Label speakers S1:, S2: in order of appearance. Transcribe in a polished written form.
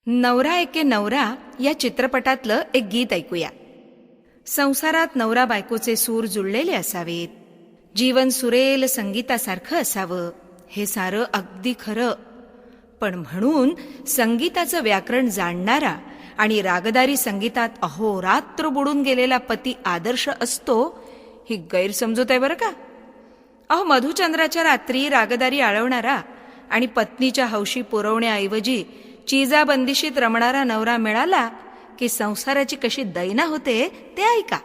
S1: नवरा एके नवरा या चित्रपटातलं एक गीत ऐकूया. संसारात नवरा बायकोचे सूर जुळलेले असावेत, जीवन सुरेल संगीतासारखं असावं, हे सारं अगदी खरं. पण म्हणून संगीताचं व्याकरण जाणणारा आणि रागदारी संगीतात अहोरात्र बुडून गेलेला पती आदर्श असतो, ही गैरसमजूत आहे बरं का. मधुचंद्राच्या रात्री रागदारी आळवणारा आणि पत्नीच्या हौशी पुरवण्याऐवजी चिजाबंदिशीत रमणारा नवरा मिळाला की संसाराची कशी दैना होते ते ऐका.